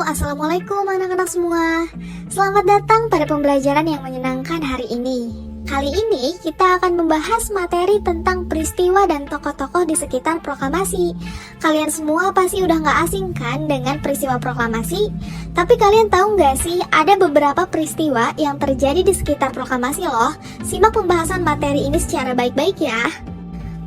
Assalamualaikum anak-anak semua. Selamat datang pada pembelajaran yang menyenangkan hari ini. Kali ini kita akan membahas materi tentang peristiwa dan tokoh-tokoh di sekitar proklamasi. Kalian semua pasti udah gak asing kan dengan peristiwa proklamasi? Tapi kalian tahu gak sih ada beberapa peristiwa yang terjadi di sekitar proklamasi loh. Simak pembahasan materi ini secara baik-baik ya.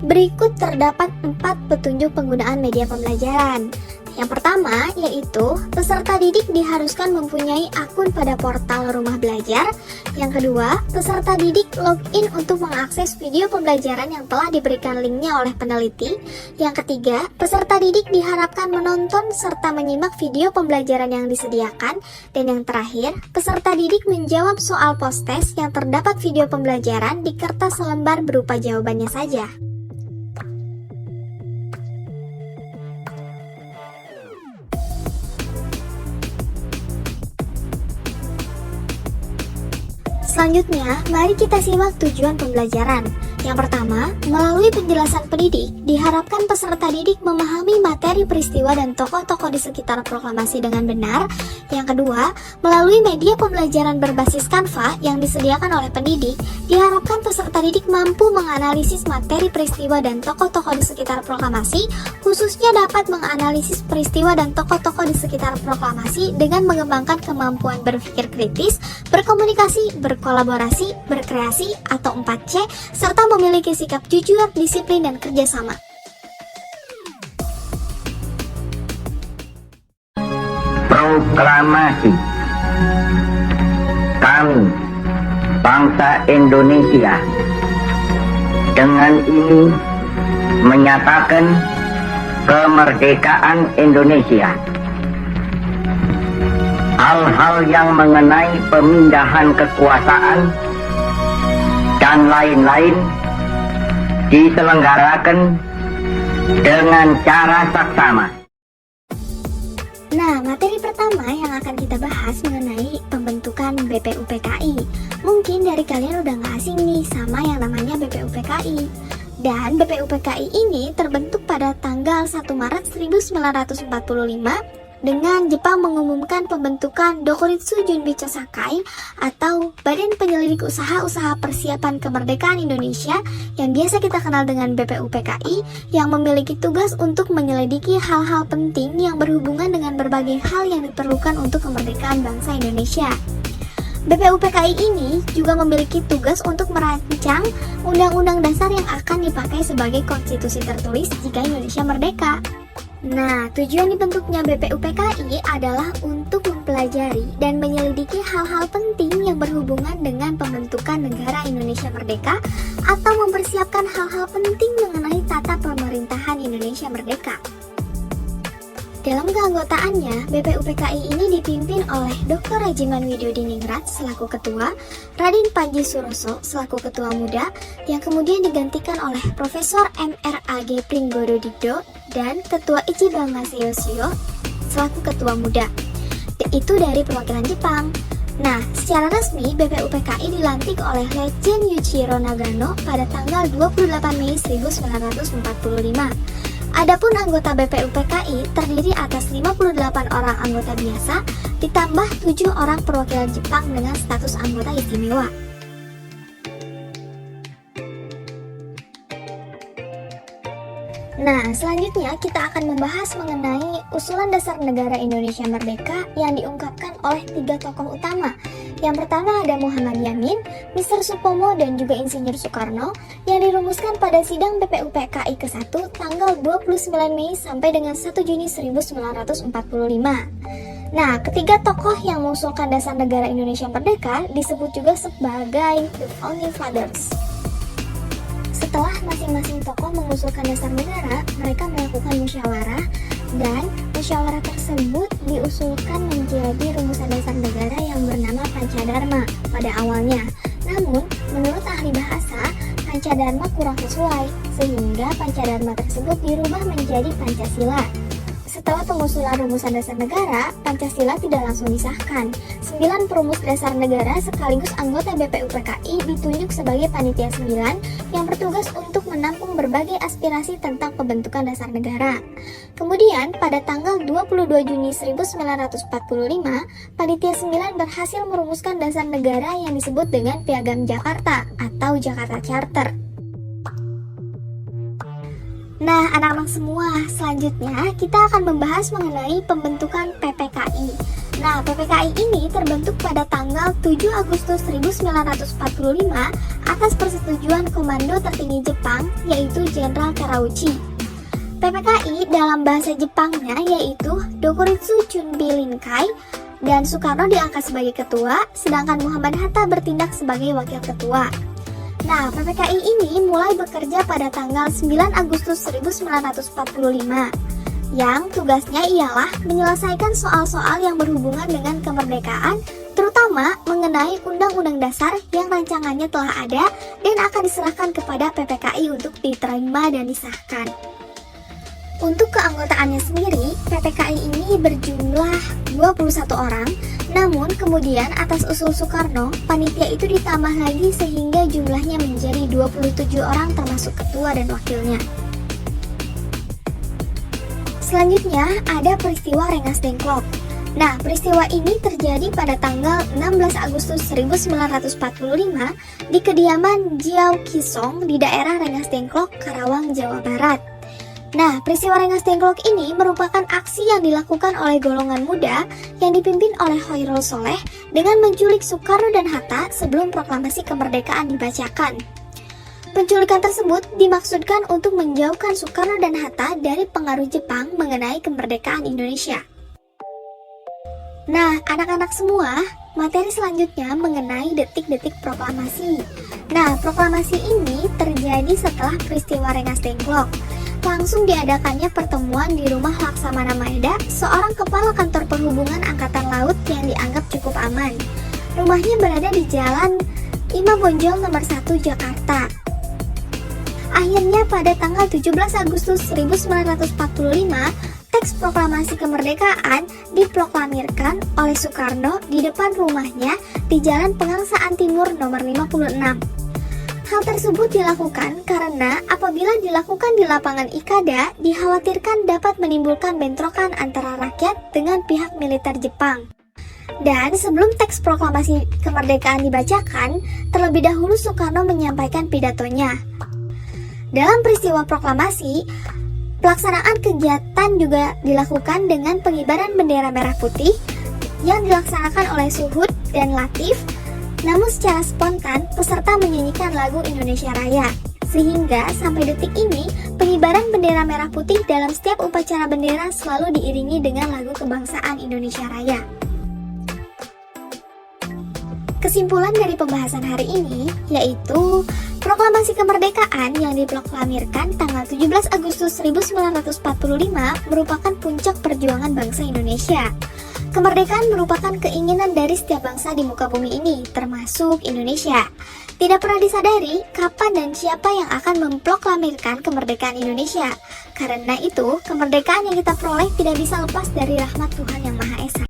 Berikut terdapat 4 petunjuk penggunaan media pembelajaran. Yang pertama yaitu peserta didik diharuskan mempunyai akun pada portal rumah belajar. Yang kedua, peserta didik login untuk mengakses video pembelajaran yang telah diberikan linknya oleh peneliti. Yang ketiga, peserta didik diharapkan menonton serta menyimak video pembelajaran yang disediakan. Dan yang terakhir, peserta didik menjawab soal post-test yang terdapat video pembelajaran di kertas selembar berupa jawabannya saja. Selanjutnya, mari kita simak tujuan pembelajaran. Yang pertama, melalui penjelasan pendidik, diharapkan peserta didik memahami materi peristiwa dan tokoh-tokoh di sekitar proklamasi dengan benar. Yang kedua, melalui media pembelajaran berbasis Canva yang disediakan oleh pendidik, diharapkan peserta didik mampu menganalisis materi peristiwa dan tokoh-tokoh di sekitar proklamasi, khususnya dapat menganalisis peristiwa dan tokoh-tokoh di sekitar proklamasi dengan mengembangkan kemampuan berpikir kritis, berkomunikasi, berkolaborasi, berkreasi atau 4C, serta memiliki sikap jujur, disiplin, dan kerjasama. Proklamasi. Kami, bangsa Indonesia, dengan ini menyatakan kemerdekaan Indonesia. Hal-hal yang mengenai pemindahan kekuasaan dan lain-lain diselenggarakan dengan cara saksama. Nah, materi pertama yang akan kita bahas mengenai pembentukan BPUPKI. Mungkin dari kalian udah gak asing nih sama yang namanya BPUPKI. Dan BPUPKI ini terbentuk pada tanggal 1 Maret 1945 dengan Jepang mengumumkan pembentukan Dokuritsu Junbicho Sakai atau Badan Penyelidik Usaha-Usaha Persiapan Kemerdekaan Indonesia yang biasa kita kenal dengan BPUPKI, yang memiliki tugas untuk menyelidiki hal-hal penting yang berhubungan dengan berbagai hal yang diperlukan untuk kemerdekaan bangsa Indonesia. BPUPKI ini juga memiliki tugas untuk merancang undang-undang dasar yang akan dipakai sebagai konstitusi tertulis jika Indonesia merdeka. Nah, tujuan dibentuknya BPUPKI adalah untuk mempelajari dan menyelidiki hal-hal penting yang berhubungan dengan pembentukan negara Indonesia merdeka atau mempersiapkan hal-hal penting mengenai tata pemerintahan Indonesia merdeka. Dalam keanggotaannya, BPUPKI ini dipimpin oleh Dr. Rajiman Widyodiningrat selaku ketua, Raden Panji Suroso selaku ketua muda, yang kemudian digantikan oleh Profesor MRAG Pringgodo Diddo dan Ketua Ichi Bangaseo selaku ketua muda. Itu dari perwakilan Jepang. Nah, secara resmi BPUPKI dilantik oleh Legend Yuichiro Nagano pada tanggal 28 Mei 1945. Adapun anggota BPUPKI terdiri atas 58 orang anggota biasa ditambah 7 orang perwakilan Jepang dengan status anggota istimewa. Nah, selanjutnya kita akan membahas mengenai usulan dasar negara Indonesia Merdeka yang diungkapkan oleh 3 tokoh utama. Yang pertama ada Muhammad Yamin, Mr. Supomo, dan juga Insinyur Soekarno yang dirumuskan pada sidang BPUPKI ke-1 tanggal 29 Mei sampai dengan 1 Juni 1945. Nah, ketiga tokoh yang mengusulkan dasar negara Indonesia Merdeka disebut juga sebagai The Founding Fathers. Setelah masing-masing tokoh mengusulkan dasar negara, mereka melakukan musyawarah dan musyawarah tersebut diusulkan menjadi rumusan dasar negara yang bernama Pancadharma pada awalnya. Namun, menurut ahli bahasa, Pancadharma kurang sesuai sehingga Pancadharma tersebut dirubah menjadi Pancasila. setelah pengusulan rumusan dasar negara, Pancasila tidak langsung disahkan. 9 perumus dasar negara sekaligus anggota BPUPKI ditunjuk sebagai Panitia 9 yang bertugas untuk menampung berbagai aspirasi tentang pembentukan dasar negara. Kemudian, pada tanggal 22 Juni 1945, Panitia 9 berhasil merumuskan dasar negara yang disebut dengan Piagam Jakarta atau Jakarta Charter. Nah, anak-anak semua, selanjutnya kita akan membahas mengenai pembentukan PPKI. Nah, PPKI ini terbentuk pada tanggal 7 Agustus 1945 atas persetujuan Komando Tertinggi Jepang, yaitu Jenderal Terauchi. PPKI dalam bahasa Jepangnya yaitu Dokuritsu Chunbi Rinkai, dan Soekarno diangkat sebagai ketua, sedangkan Muhammad Hatta bertindak sebagai wakil ketua. Nah, PPKI ini mulai bekerja pada tanggal 9 Agustus 1945, yang tugasnya ialah menyelesaikan soal-soal yang berhubungan dengan kemerdekaan, terutama mengenai Undang-Undang Dasar yang rancangannya telah ada dan akan diserahkan kepada PPKI untuk diterima dan disahkan. Untuk keanggotaannya sendiri, PPKI ini berjumlah 21 orang, namun kemudian atas usul Soekarno, panitia itu ditambah lagi sehingga jumlahnya menjadi 27 orang termasuk ketua dan wakilnya. Selanjutnya ada peristiwa Rengas Dengklok. Nah, peristiwa ini terjadi pada tanggal 16 Agustus 1945 di kediaman Jiao Kisong di daerah Rengas Dengklok, Karawang, Jawa Barat. Nah, peristiwa Rengas Dengklok ini merupakan aksi yang dilakukan oleh golongan muda yang dipimpin oleh Hoirul Soleh dengan menculik Soekarno dan Hatta sebelum proklamasi kemerdekaan dibacakan. Penculikan tersebut dimaksudkan untuk menjauhkan Soekarno dan Hatta dari pengaruh Jepang mengenai kemerdekaan Indonesia. Nah, anak-anak semua, materi selanjutnya mengenai detik-detik proklamasi. Nah, proklamasi ini terjadi setelah peristiwa Rengas Dengklok. Langsung diadakannya pertemuan di rumah Laksamana Maeda, seorang kepala kantor perhubungan Angkatan Laut yang dianggap cukup aman. Rumahnya berada di Jalan Imam Bonjol nomor 1 Jakarta. Akhirnya pada tanggal 17 Agustus 1945, teks proklamasi kemerdekaan diproklamirkan oleh Soekarno di depan rumahnya di Jalan Pengangsaan Timur nomor 56. Hal tersebut dilakukan karena apabila dilakukan di lapangan Ikada, dikhawatirkan dapat menimbulkan bentrokan antara rakyat dengan pihak militer Jepang. Dan sebelum teks proklamasi kemerdekaan dibacakan, terlebih dahulu Soekarno menyampaikan pidatonya. Dalam peristiwa proklamasi, pelaksanaan kegiatan juga dilakukan dengan pengibaran bendera merah putih yang dilaksanakan oleh Suhud dan Latif. Namun secara spontan, peserta menyanyikan lagu Indonesia Raya. Sehingga sampai detik ini, pengibaran bendera merah putih dalam setiap upacara bendera selalu diiringi dengan lagu kebangsaan Indonesia Raya. Kesimpulan dari pembahasan hari ini yaitu proklamasi kemerdekaan yang diproklamirkan tanggal 17 Agustus 1945 merupakan puncak perjuangan bangsa Indonesia. Kemerdekaan merupakan keinginan dari setiap bangsa di muka bumi ini, termasuk Indonesia. Tidak pernah disadari kapan dan siapa yang akan memproklamirkan kemerdekaan Indonesia. Karena itu, kemerdekaan yang kita peroleh tidak bisa lepas dari rahmat Tuhan Yang Maha Esa.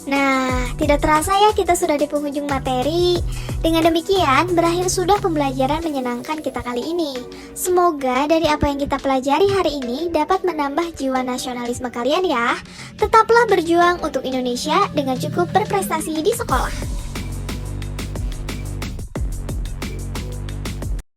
Nah, tidak terasa ya kita sudah di penghujung materi. Dengan demikian, berakhir sudah pembelajaran menyenangkan kita kali ini. Semoga dari apa yang kita pelajari hari ini dapat menambah jiwa nasionalisme kalian ya. Tetaplah berjuang untuk Indonesia dengan cukup berprestasi di sekolah.